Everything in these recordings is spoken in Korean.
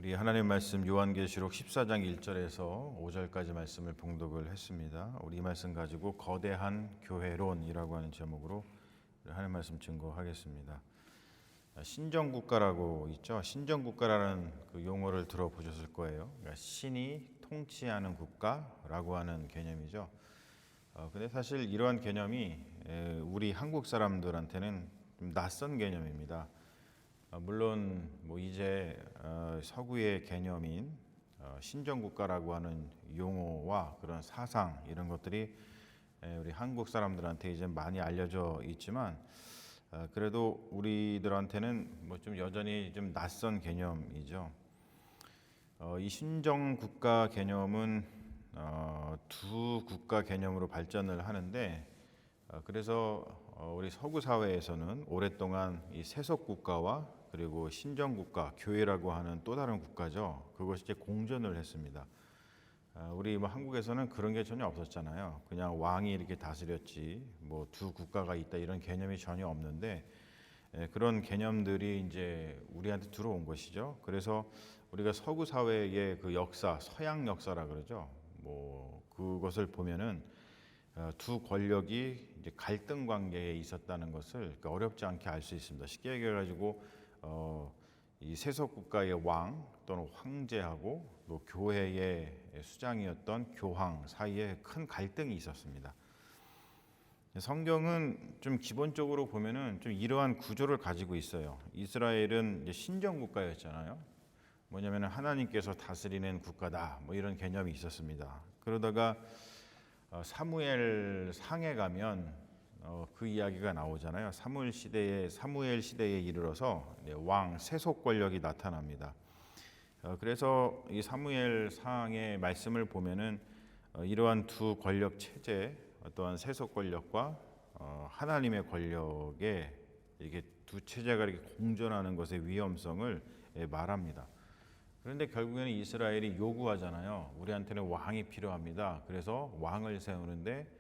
우리 하나님 말씀 요한계시록 14장 1절에서 5절까지 말씀을 봉독을 했습니다. 우리 이 말씀 가지고 거대한 교회론이라고 하는 제목으로 하나님 말씀 증거하겠습니다. 신정국가라고 있죠. 신정국가라는 그 용어를 들어보셨을 거예요. 그러니까 신이 통치하는 국가라고 하는 개념이죠. 근데 사실 이러한 개념이 우리 한국 사람들한테는 좀 낯선 개념입니다. 물론 이제 서구의 개념인 신정국가라고 하는 용어와 그런 사상 이런 것들이 우리 한국 사람들한테 이제 많이 알려져 있지만 그래도 우리들한테는 좀 여전히 좀 낯선 개념이죠. 이 신정국가 개념은 두 국가 개념으로 발전을 하는데 그래서 우리 서구 사회에서는 오랫동안 이 세속 국가와 그리고 신정국가, 교회라고 하는 또 다른 국가죠. 그것이 이제 공존을 했습니다. 우리 한국에서는 그런 게 전혀 없었잖아요. 그냥 왕이 이렇게 다스렸지, 두 국가가 있다 이런 개념이 전혀 없는데 그런 개념들이 이제 우리한테 들어온 것이죠. 그래서 우리가 서구 사회의 그 역사, 서양 역사라 그러죠. 그것을 보면은 두 권력이 이제 갈등 관계에 있었다는 것을 어렵지 않게 알 수 있습니다. 쉽게 얘기해가지고 이 세속 국가의 왕 또는 황제하고 또 교회의 수장이었던 교황 사이에 큰 갈등이 있었습니다. 성경은 좀 기본적으로 보면은 좀 이러한 구조를 가지고 있어요. 이스라엘은 이제 신정 국가였잖아요. 뭐냐면은 하나님께서 다스리는 국가다. 이런 개념이 있었습니다. 그러다가 사무엘 상에 가면 그 이야기가 나오잖아요. 사무엘 시대에 이르러서 왕 세속 권력이 나타납니다. 그래서 이 사무엘 상의 말씀을 보면은 이러한 두 권력 체제, 어떠한 세속 권력과 하나님의 권력에 이게 두 체제가 이렇게 공존하는 것의 위험성을 말합니다. 그런데 결국에는 이스라엘이 요구하잖아요. 우리한테는 왕이 필요합니다. 그래서 왕을 세우는데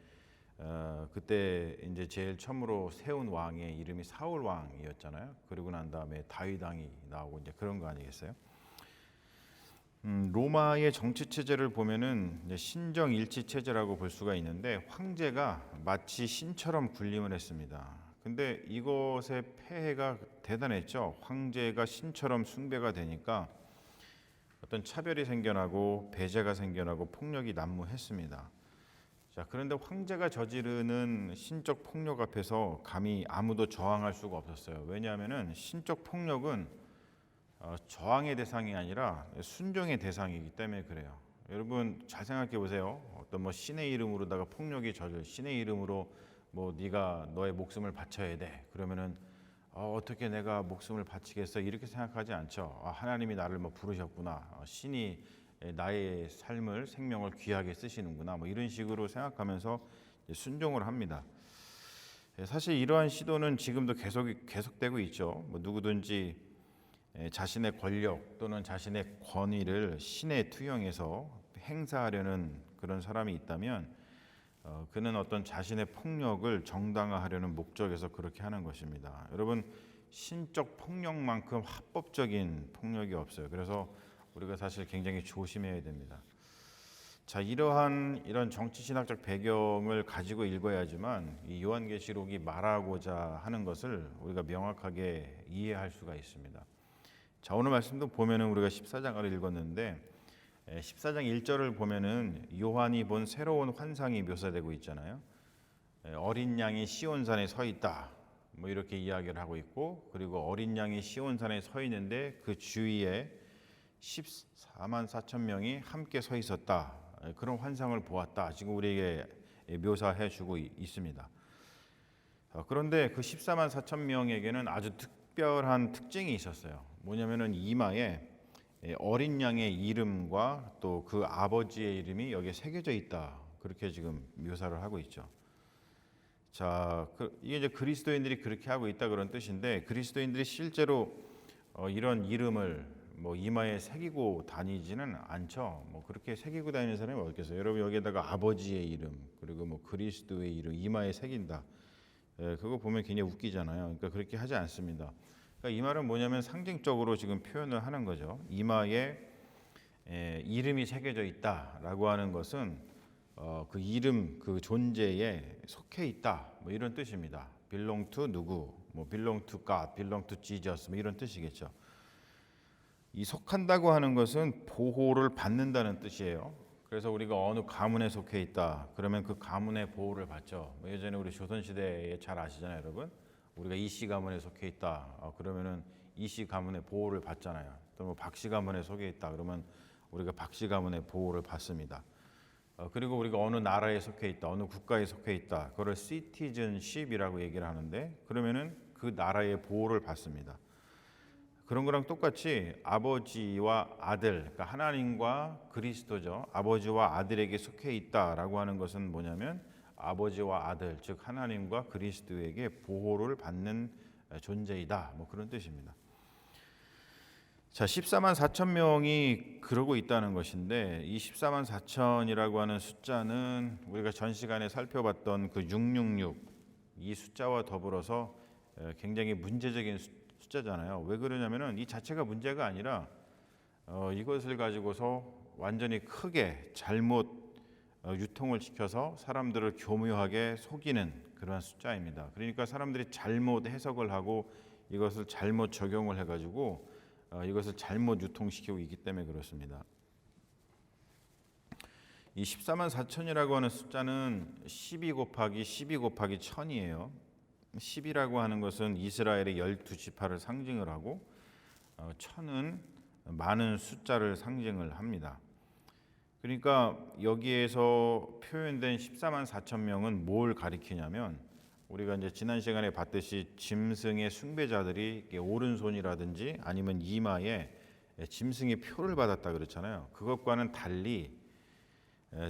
그때 이제 제일 처음으로 세운 왕의 이름이 사울 왕이었잖아요. 그러고 난 다음에 다윗 왕이 나오고 이제 그런 거 아니겠어요? 로마의 정치 체제를 보면은 이제 신정 일치 체제라고 볼 수가 있는데 황제가 마치 신처럼 군림을 했습니다. 근데 이것의 폐해가 대단했죠. 황제가 신처럼 숭배가 되니까 어떤 차별이 생겨나고 배제가 생겨나고 폭력이 난무했습니다. 자, 그런데 황제가 저지르는 신적 폭력 앞에서 감히 아무도 저항할 수가 없었어요. 왜냐하면은 신적 폭력은 저항의 대상이 아니라 순종의 대상이기 때문에 그래요. 여러분 잘 생각해 보세요. 어떤 신의 이름으로다가 폭력이 신의 이름으로 네가 너의 목숨을 바쳐야 돼. 그러면은 어떻게 내가 목숨을 바치겠어? 이렇게 생각하지 않죠. 하나님이 나를 부르셨구나. 신이 나의 삶을 생명을 귀하게 쓰시는구나. 이런 식으로 생각하면서 순종을 합니다. 사실 이러한 시도는 지금도 계속되고 있죠. 누구든지 자신의 권력 또는 자신의 권위를 신에 투영해서 행사하려는 그런 사람이 있다면 그는 어떤 자신의 폭력을 정당화하려는 목적에서 그렇게 하는 것입니다. 여러분 신적 폭력만큼 합법적인 폭력이 없어요. 그래서 우리가 사실 굉장히 조심해야 됩니다. 자, 이런 정치 신학적 배경을 가지고 읽어야지만 이 요한계시록이 말하고자 하는 것을 우리가 명확하게 이해할 수가 있습니다. 자, 오늘 말씀도 보면은 우리가 14장을 읽었는데 14장 1절을 보면은 요한이 본 새로운 환상이 묘사되고 있잖아요. 어린 양이 시온산에 서 있다. 이렇게 이야기를 하고 있고, 그리고 어린 양이 시온산에 서 있는데 그 주위에 14만 4천 명이 함께 서 있었다. 그런 환상을 보았다. 지금 우리에게 묘사해 주고 있습니다. 그런데 그 14만 4천 명에게는 아주 특별한 특징이 있었어요. 뭐냐면은 이마에 어린 양의 이름과 또 그 아버지의 이름이 여기에 새겨져 있다. 그렇게 지금 묘사를 하고 있죠. 자, 이게 이제 그리스도인들이 그렇게 하고 있다 그런 뜻인데 그리스도인들이 실제로 이런 이름을 이마에 새기고 다니지는 않죠. 그렇게 새기고 다니는 사람이 어딨겠어요? 여러분 여기에다가 아버지의 이름 그리고 그리스도의 이름 이마에 새긴다. 그거 보면 굉장히 웃기잖아요. 그러니까 그렇게 하지 않습니다. 그러니까 이 말은 뭐냐면 상징적으로 지금 표현을 하는 거죠. 이마에 이름이 새겨져 있다라고 하는 것은 그 이름 그 존재에 속해 있다 뭐 이런 뜻입니다. belong to 누구, 뭐 belong to God, belong to Jesus 뭐 이런 뜻이겠죠. 이 속한다고 하는 것은 보호를 받는다는 뜻이에요. 그래서 우리가 어느 가문에 속해 있다 그러면 그 가문의 보호를 받죠. 뭐 예전에 우리 조선시대에 잘 아시잖아요, 여러분. 우리가 이씨 가문에 속해 있다 그러면은 이씨 가문의 보호를 받잖아요. 또 뭐 박씨 가문에 속해 있다 그러면 우리가 박씨 가문의 보호를 받습니다. 그리고 우리가 어느 나라에 속해 있다, 어느 국가에 속해 있다, 그걸 citizenship이라고 얘기를 하는데 그러면은 그 나라의 보호를 받습니다. 그런 거랑 똑같이 아버지와 아들, 그러니까 하나님과 그리스도죠. 아버지와 아들에게 속해 있다라고 하는 것은 뭐냐면 아버지와 아들, 즉 하나님과 그리스도에게 보호를 받는 존재이다. 뭐 그런 뜻입니다. 자, 14만 4천 명이 그러고 있다는 것인데 이 14만 4천이라고 하는 숫자는 우리가 전 시간에 살펴봤던 그 666 이 숫자와 더불어서 굉장히 문제적인 숫자잖아요. 왜 그러냐면은 이 자체가 문제가 아니라 이것을 가지고서 완전히 크게 잘못 유통을 시켜서 사람들을 교묘하게 속이는 그러한 숫자입니다. 그러니까 사람들이 잘못 해석을 하고 이것을 잘못 적용을 해가지고 이것을 잘못 유통시키고 있기 때문에 그렇습니다. 이 14만 4천이라고 하는 숫자는 12 곱하기 12 곱하기 1000이에요. 10이라고 하는 것은 이스라엘의 12지파를 상징을 하고 1000은 많은 숫자를 상징을 합니다. 그러니까 여기에서 표현된 14만 4천 명은 뭘 가리키냐면 우리가 이제 지난 시간에 봤듯이 짐승의 숭배자들이 오른손이라든지 아니면 이마에 짐승의 표를 받았다 그랬잖아요. 그것과는 달리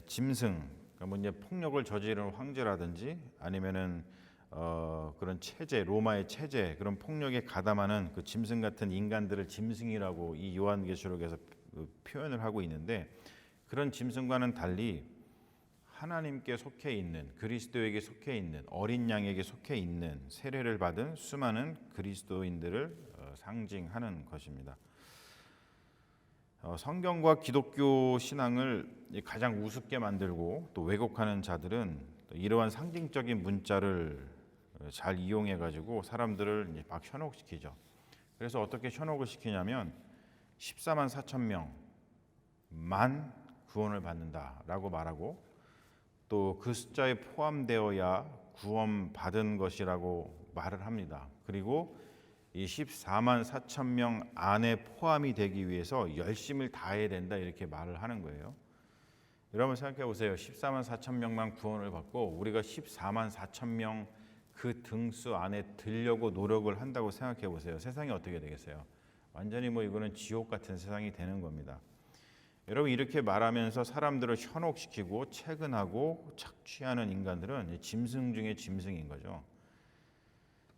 짐승, 그러니까 뭐 이제 폭력을 저지르는 황제라든지 아니면은 그런 체제, 로마의 체제, 그런 폭력에 가담하는 그 짐승 같은 인간들을 짐승이라고 이 요한계시록에서 표현을 하고 있는데 그런 짐승과는 달리 하나님께 속해 있는 그리스도에게 속해 있는 어린 양에게 속해 있는 세례를 받은 수많은 그리스도인들을 상징하는 것입니다. 성경과 기독교 신앙을 가장 우습게 만들고 또 왜곡하는 자들은 이러한 상징적인 문자를 잘 이용해 가지고 사람들을 막 현혹시키죠. 그래서 어떻게 현혹을 시키냐면 14만 4천 명만 구원을 받는다라고 말하고 또 그 숫자에 포함되어야 구원받은 것이라고 말을 합니다. 그리고 이 14만 4천 명 안에 포함이 되기 위해서 열심을 다해야 된다 이렇게 말을 하는 거예요. 여러분 생각해 보세요. 14만 4천 명만 구원을 받고 우리가 14만 4천 명 그 등수 안에 들려고 노력을 한다고 생각해 보세요. 세상이 어떻게 되겠어요? 완전히 뭐 이거는 지옥 같은 세상이 되는 겁니다. 여러분 이렇게 말하면서 사람들을 현혹시키고 채근하고 착취하는 인간들은 짐승 중에 짐승인 거죠.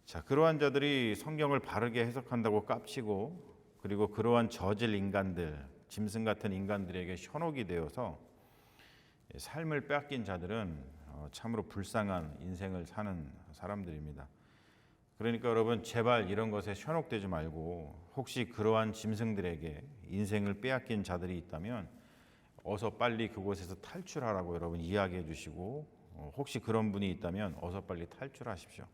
자, 그러한 자들이 성경을 바르게 해석한다고 깝치고 그리고 그러한 저질 인간들, 짐승 같은 인간들에게 현혹이 되어서 삶을 빼앗긴 자들은 참으로 불쌍한 인생을 사는 사람들입니다. 그러니까 여러분 제발 이런 것에 현혹되지 말고 혹시 그러한 짐승들에게 인생을 빼앗긴 자들이 있다면 어서 빨리 그곳에서 탈출하라고 여러분 이야기해 주시고 혹시 그런 분이 있다면 어서 빨리 탈출하십시오.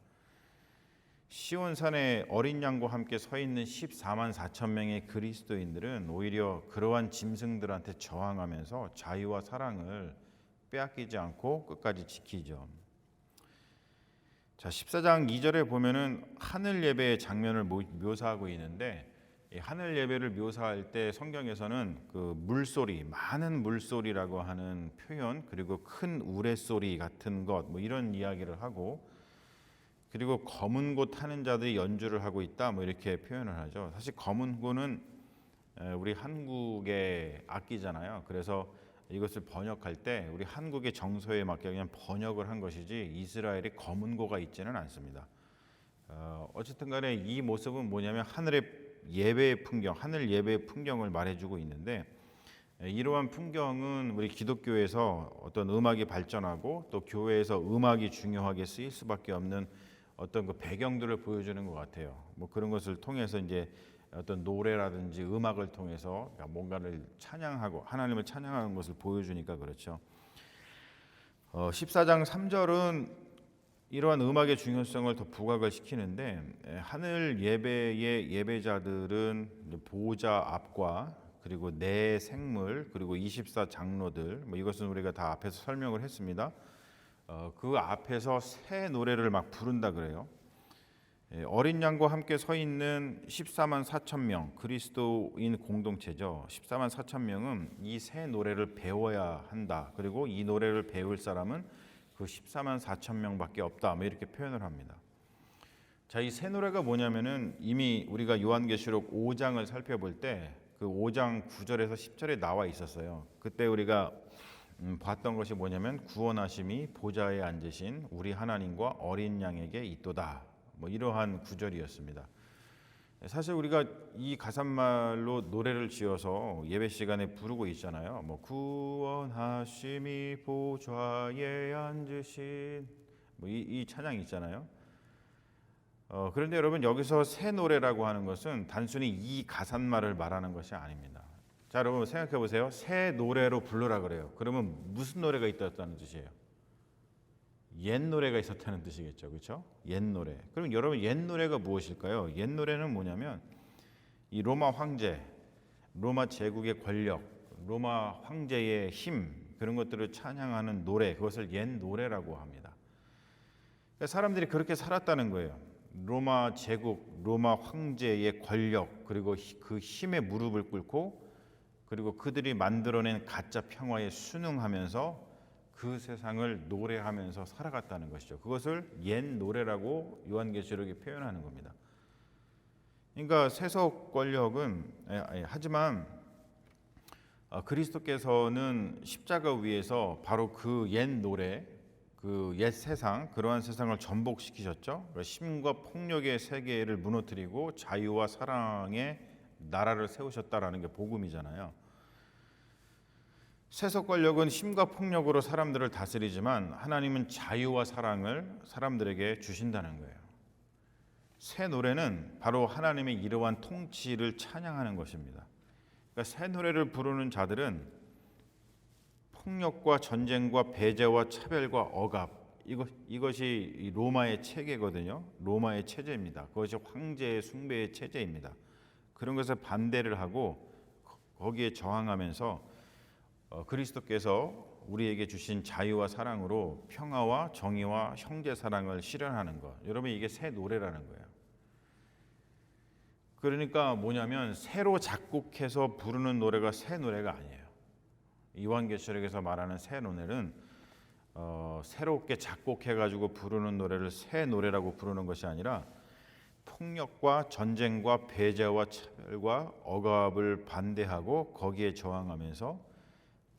시온산에 어린 양과 함께 서 있는 14만 4천 명의 그리스도인들은 오히려 그러한 짐승들한테 저항하면서 자유와 사랑을 빼앗기지 않고 끝까지 지키죠. 자, 14장 2절에 보면은 하늘 예배의 장면을 묘사하고 있는데 이 하늘 예배를 묘사할 때 성경에서는 그 물소리, 많은 물소리라고 하는 표현, 그리고 큰 우레소리 같은 것, 뭐 이런 이야기를 하고, 그리고 검은 고 타는 자들이 연주를 하고 있다, 뭐 이렇게 표현을 하죠. 사실 검은 고는 우리 한국의 악기잖아요. 그래서 이것을 번역할 때 우리 한국의 정서에 맞게 그냥 번역을 한 것이지 이스라엘에 검은 고가 있지는 않습니다. 어쨌든 간에 이 모습은 뭐냐면 하늘의 예배의 풍경, 하늘 예배의 풍경을 말해주고 있는데 이러한 풍경은 우리 기독교에서 어떤 음악이 발전하고 또 교회에서 음악이 중요하게 쓰일 수밖에 없는 어떤 그 배경들을 보여주는 것 같아요. 뭐 그런 것을 통해서 이제 어떤 노래라든지 음악을 통해서 뭔가를 찬양하고 하나님을 찬양하는 것을 보여주니까 그렇죠. 14장 3절은 이러한 음악의 중요성을 더 부각을 시키는데, 하늘 예배의 예배자들은 보좌 앞과 그리고 네 생물 그리고 24장로들, 뭐 이것은 우리가 다 앞에서 설명을 했습니다. 그 앞에서 새 노래를 막 부른다 그래요. 어린 양과 함께 서 있는 14만 4천 명 그리스도인 공동체죠. 14만 4천 명은 이 새 노래를 배워야 한다. 그리고 이 노래를 배울 사람은 그 14만 4천 명밖에 없다. 뭐 이렇게 표현을 합니다. 자, 이 새 노래가 뭐냐면은 이미 우리가 요한계시록 5장을 살펴볼 때 그 5장 9절에서 10절에 나와 있었어요. 그때 우리가 봤던 것이 뭐냐면 구원하심이 보좌에 앉으신 우리 하나님과 어린 양에게 있도다. 뭐 이러한 구절이었습니다. 사실 우리가 이 가사말로 노래를 지어서 예배 시간에 부르고 있잖아요. 뭐 구원하심이 보좌에 앉으신 뭐 이 찬양이 있잖아요. 그런데 여러분 여기서 새 노래라고 하는 것은 단순히 이 가사말을 말하는 것이 아닙니다. 자, 여러분 생각해 보세요. 새 노래로 부르라 그래요. 그러면 무슨 노래가 있었다는 뜻이에요? 옛 노래가 있었다는 뜻이겠죠, 그렇죠? 옛 노래. 그럼 여러분 옛 노래가 무엇일까요? 옛 노래는 뭐냐면 이 로마 황제, 로마 제국의 권력, 로마 황제의 힘 그런 것들을 찬양하는 노래, 그것을 옛 노래라고 합니다. 그러니까 사람들이 그렇게 살았다는 거예요. 로마 제국, 로마 황제의 권력 그리고 그 힘에 무릎을 꿇고 그리고 그들이 만들어낸 가짜 평화에 순응하면서 그 세상을 노래하면서 살아갔다는 것이죠. 그것을 옛 노래라고 요한계시록이 표현하는 겁니다. 그러니까 세속 권력은 하지만 그리스도께서는 십자가 위에서 바로 그 옛 노래, 그 옛 세상, 그러한 세상을 전복시키셨죠. 힘과 폭력의 세계를 무너뜨리고 자유와 사랑의 나라를 세우셨다라는 게 복음이잖아요. 세속 권력은 힘과 폭력으로 사람들을 다스리지만 하나님은 자유와 사랑을 사람들에게 주신다는 거예요. 새 노래는 바로 하나님의 이러한 통치를 찬양하는 것입니다. 그러니까 새 노래를 부르는 자들은 폭력과 전쟁과 배제와 차별과 억압 이것이 로마의 체계거든요. 로마의 체제입니다. 그것이 황제의 숭배의 체제입니다. 그런 것에 반대를 하고 거기에 저항하면서 그리스도께서 우리에게 주신 자유와 사랑으로 평화와 정의와 형제 사랑을 실현하는 것. 여러분 이게 새 노래라는 거예요. 그러니까 뭐냐면 새로 작곡해서 부르는 노래가 새 노래가 아니에요. 요한계시록에서 말하는 새 노래는 새롭게 작곡해가지고 부르는 노래를 새 노래라고 부르는 것이 아니라 폭력과 전쟁과 배제와 차별과 억압을 반대하고 거기에 저항하면서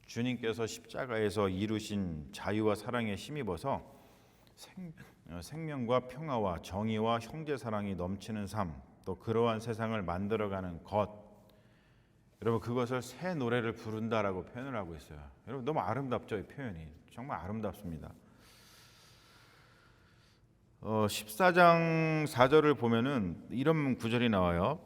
주님께서 십자가에서 이루신 자유와 사랑에 힘입어서 생명과 평화와 정의와 형제 사랑이 넘치는 삶, 또 그러한 세상을 만들어가는 것, 여러분 그것을 새 노래를 부른다라고 표현을 하고 있어요. 여러분 너무 아름답죠, 이 표현이. 정말 아름답습니다. 14장 4절을 보면은 이런 구절이 나와요.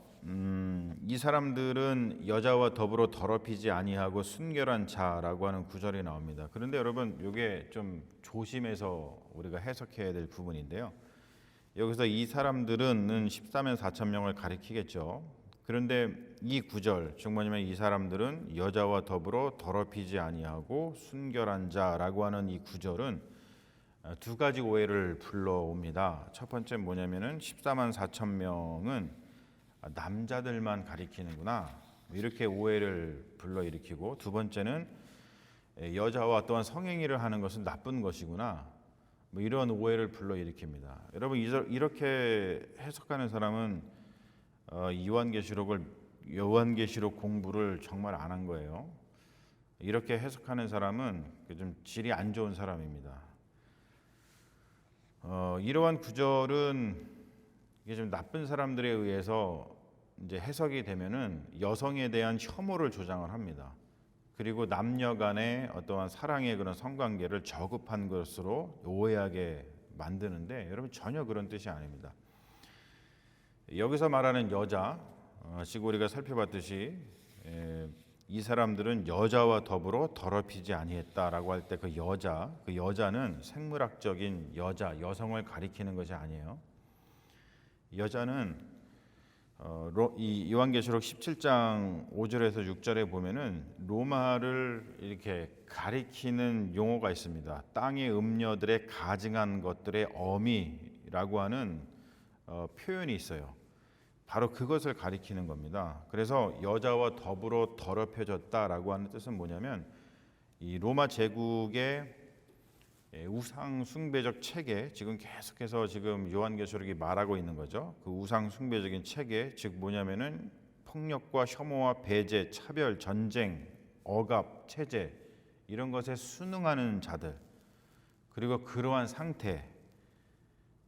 이 사람들은 여자와 더불어 더럽히지 아니하고 순결한 자라고 하는 구절이 나옵니다. 그런데 여러분 이게 좀 조심해서 우리가 해석해야 될 부분인데요. 여기서 이 사람들은 14만 4천 명을 가리키겠죠. 그런데 이 구절 즉 뭐냐면 이 사람들은 여자와 더불어 더럽히지 아니하고 순결한 자라고 하는 이 구절은 두 가지 오해를 불러옵니다. 첫 번째 뭐냐면은 14만 4천 명은 남자들만 가리키는구나 이렇게 오해를 불러일으키고, 두 번째는 여자와 또한 성행위를 하는 것은 나쁜 것이구나 뭐 이런 오해를 불러일으킵니다. 여러분 이렇게 해석하는 사람은 요한계시록 공부를 정말 안 한 거예요. 이렇게 해석하는 사람은 좀 질이 안 좋은 사람입니다. 이러한 구절은 이게 좀 나쁜 사람들에 의해서 이제 해석이 되면은 여성에 대한 혐오를 조장을 합니다. 그리고 남녀 간의 어떠한 사랑의 그런 성관계를 저급한 것으로 오해하게 만드는데 여러분 전혀 그런 뜻이 아닙니다. 여기서 말하는 여자, 지금 우리가 살펴봤듯이 이 사람들은 여자와 더불어 더럽히지 아니했다라고 할 때 그 여자는 생물학적인 여성을 가리키는 것이 아니에요. 여자는 이 요한계시록 17장 5절에서 6절에 보면은 로마를 이렇게 가리키는 용어가 있습니다. 땅의 음녀들의 가증한 것들의 어미라고 하는 표현이 있어요. 바로 그것을 가리키는 겁니다. 그래서 여자와 더불어 더럽혀졌다라고 하는 뜻은 뭐냐면 이 로마 제국의 우상 숭배적 체계, 지금 계속해서 지금 요한계시록이 말하고 있는 거죠. 그 우상 숭배적인 체계, 즉 뭐냐면은 폭력과 혐오와 배제, 차별, 전쟁, 억압, 체제 이런 것에 순응하는 자들, 그리고 그러한 상태,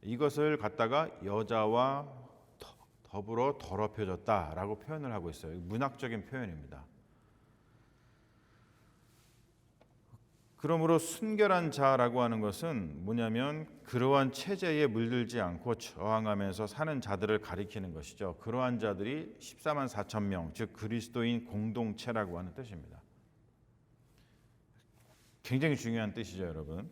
이것을 갖다가 여자와 더불어 더럽혀졌다라고 표현을 하고 있어요. 문학적인 표현입니다. 그러므로 순결한 자라고 하는 것은 뭐냐면 그러한 체제에 물들지 않고 저항하면서 사는 자들을 가리키는 것이죠. 그러한 자들이 14만 4천 명, 즉 그리스도인 공동체라고 하는 뜻입니다. 굉장히 중요한 뜻이죠, 여러분.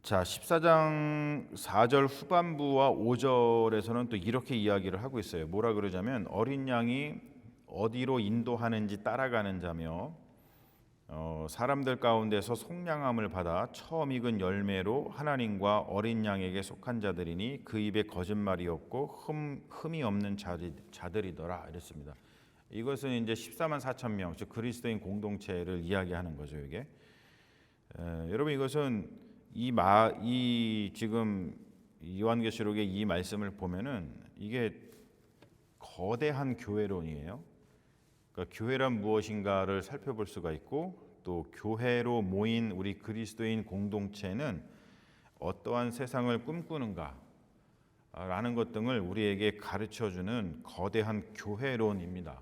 자, 14장 4절 후반부와 5절에서는 또 이렇게 이야기를 하고 있어요. 뭐라 그러자면 어린 양이 어디로 인도하는지 따라가는 자며 사람들 가운데서 속량함을 받아 처음 익은 열매로 하나님과 어린 양에게 속한 자들이니 그 입에 거짓말이 없고 흠이 없는 자들이더라 이랬습니다. 이것은 이제 14만 4천 명, 즉 그리스도인 공동체를 이야기하는 거죠. 이게 여러분, 이것은 이 지금 요한계시록의 이 말씀을 보면은 이게 거대한 교회론이에요. 그러니까 교회란 무엇인가를 살펴볼 수가 있고, 또 교회로 모인 우리 그리스도인 공동체는 어떠한 세상을 꿈꾸는가 라는 것 등을 우리에게 가르쳐주는 거대한 교회론입니다.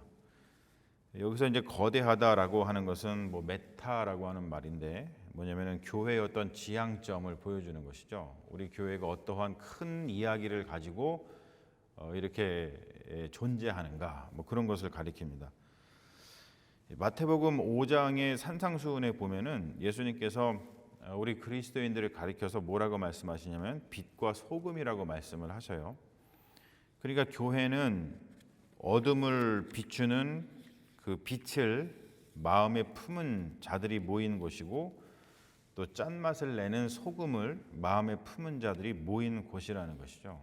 여기서 이제 거대하다라고 하는 것은 뭐 메타라고 하는 말인데 뭐냐면은 교회의 어떤 지향점을 보여주는 것이죠. 우리 교회가 어떠한 큰 이야기를 가지고 이렇게 존재하는가, 뭐 그런 것을 가리킵니다. 마태복음 5장의 산상수훈에 보면은 예수님께서 우리 그리스도인들을 가리켜서 뭐라고 말씀하시냐면 빛과 소금이라고 말씀을 하셔요. 그러니까 교회는 어둠을 비추는 그 빛을 마음에 품은 자들이 모이는 곳이고, 또 짠맛을 내는 소금을 마음에 품은 자들이 모이는 곳이라는 것이죠.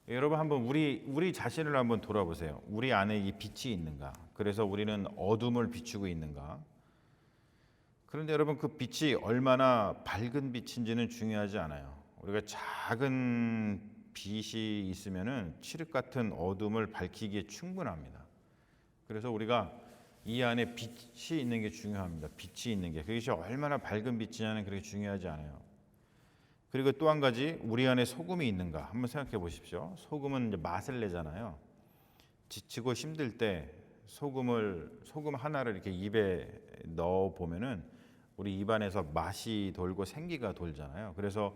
여러분, 한번 우리 자신을 한번 돌아보세요. 우리 안에 이 빛이 있는가? 그래서 우리는 어둠을 비추고 있는가? 그런데 여러분, 그 빛이 얼마나 밝은 빛인지는 중요하지 않아요. 우리가 작은 빛이 있으면은 칠흑 같은 어둠을 밝히기에 충분합니다. 그래서 우리가 이 안에 빛이 있는 게 중요합니다. 빛이 있는 게, 그것이 얼마나 밝은 빛이냐는 그렇게 중요하지 않아요. 그리고 또 한 가지, 우리 안에 소금이 있는가 한번 생각해 보십시오. 소금은 이제 맛을 내잖아요. 지치고 힘들 때 소금 하나를 이렇게 입에 넣어 보면은 우리 입안에서 맛이 돌고 생기가 돌잖아요. 그래서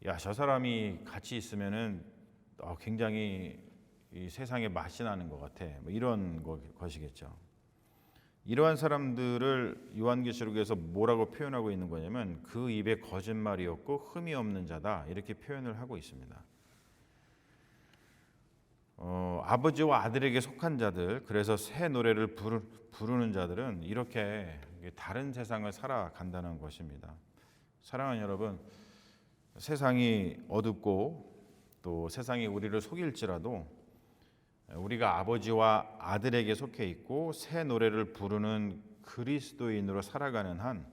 야, 저 사람이 같이 있으면은 굉장히 이 세상에 맛이 나는 것 같아, 뭐 이런 것이겠죠. 이러한 사람들을 요한계시록에서 뭐라고 표현하고 있는 거냐면 그 입에 거짓말이 없고 흠이 없는 자다, 이렇게 표현을 하고 있습니다. 아버지와 아들에게 속한 자들, 그래서 새 노래를 부르는 자들은 이렇게 다른 세상을 살아간다는 것입니다. 사랑하는 여러분, 세상이 어둡고 또 세상이 우리를 속일지라도 우리가 아버지와 아들에게 속해 있고 새 노래를 부르는 그리스도인으로 살아가는 한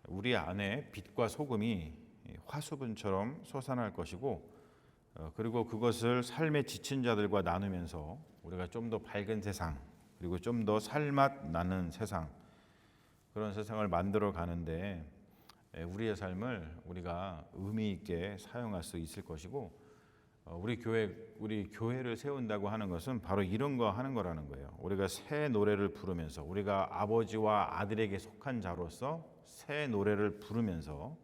우리 안에 빛과 소금이 화수분처럼 솟아날 것이고, 그리고 그것을 삶에 지친 자들과 나누면서 우리가 좀 더 밝은 세상, 그리고 좀 더 살맛 나는 세상, 그런 세상을 만들어 가는데 우리의 삶을 우리가 의미 있게 사용할 수 있을 것이고, 우리 교회를 세운다고 하는 것은 바로 이런 거 하는 거라는 거예요. 우리가 새 노래를 부르면서, 우리가 아버지와 아들에게 속한 자로서 새 노래를 부르면서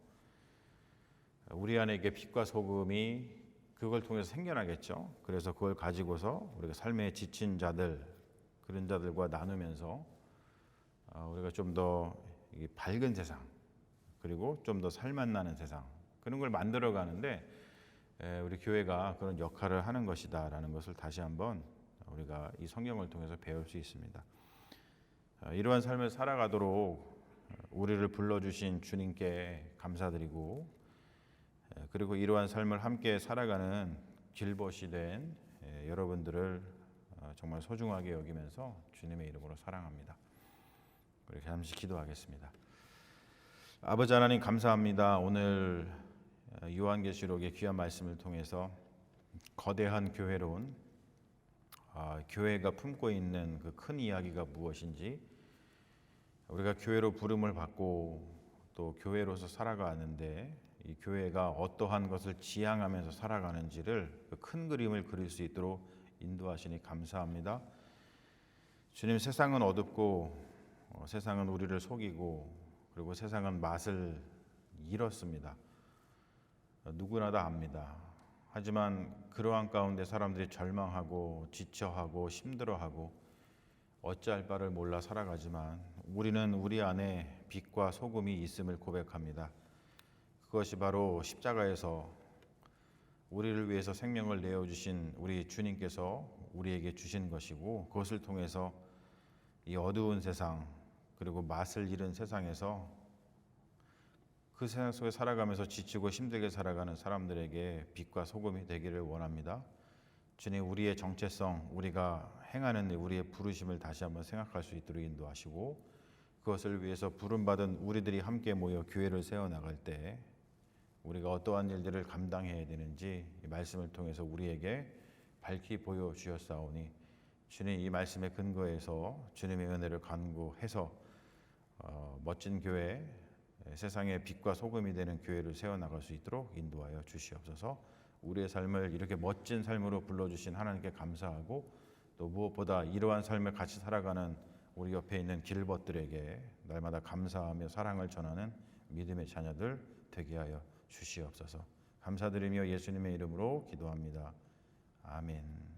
우리 안에 이게 빛과 소금이 그걸 통해서 생겨나겠죠. 그래서 그걸 가지고서 우리가 삶에 지친 자들, 그런 자들과 나누면서 우리가 좀 더 밝은 세상, 그리고 좀 더 살맛나는 세상, 그런 걸 만들어 가는데 우리 교회가 그런 역할을 하는 것이다라는 것을 다시 한번 우리가 이 성경을 통해서 배울 수 있습니다. 이러한 삶을 살아가도록 우리를 불러주신 주님께 감사드리고, 그리고 이러한 삶을 함께 살아가는 길벗이 된 여러분들을 정말 소중하게 여기면서 주님의 이름으로 사랑합니다. 우리 잠시 기도하겠습니다. 아버지 하나님 감사합니다. 오늘 요한계시록의 귀한 말씀을 통해서 거대한 교회론, 교회가 품고 있는 그 큰 이야기가 무엇인지, 우리가 교회로 부름을 받고 또 교회로서 살아가는데 이 교회가 어떠한 것을 지향하면서 살아가는지를 그 큰 그림을 그릴 수 있도록 인도하시니 감사합니다. 주님, 세상은 어둡고 세상은 우리를 속이고 그리고 세상은 맛을 잃었습니다. 누구나 다 압니다. 하지만 그러한 가운데 사람들이 절망하고 지쳐하고 힘들어하고 어찌할 바를 몰라 살아가지만 우리는 우리 안에 빛과 소금이 있음을 고백합니다. 그것이 바로 십자가에서 우리를 위해서 생명을 내어주신 우리 주님께서 우리에게 주신 것이고, 그것을 통해서 이 어두운 세상 그리고 맛을 잃은 세상에서 그 세상 속에 살아가면서 지치고 힘들게 살아가는 사람들에게 빛과 소금이 되기를 원합니다. 주님, 우리의 정체성, 우리가 행하는 우리의 부르심을 다시 한번 생각할 수 있도록 인도하시고, 그것을 위해서 부름받은 우리들이 함께 모여 교회를 세워나갈 때 우리가 어떠한 일들을 감당해야 되는지 이 말씀을 통해서 우리에게 밝히 보여주셨사오니, 주님, 이 말씀의 근거에서 주님의 은혜를 간구해서 멋진 교회, 세상의 빛과 소금이 되는 교회를 세워나갈 수 있도록 인도하여 주시옵소서. 우리의 삶을 이렇게 멋진 삶으로 불러주신 하나님께 감사하고, 또 무엇보다 이러한 삶을 같이 살아가는 우리 옆에 있는 길벗들에게 날마다 감사하며 사랑을 전하는 믿음의 자녀들 되게 하여 주시옵소서. 감사드리며 예수님의 이름으로 기도합니다. 아멘.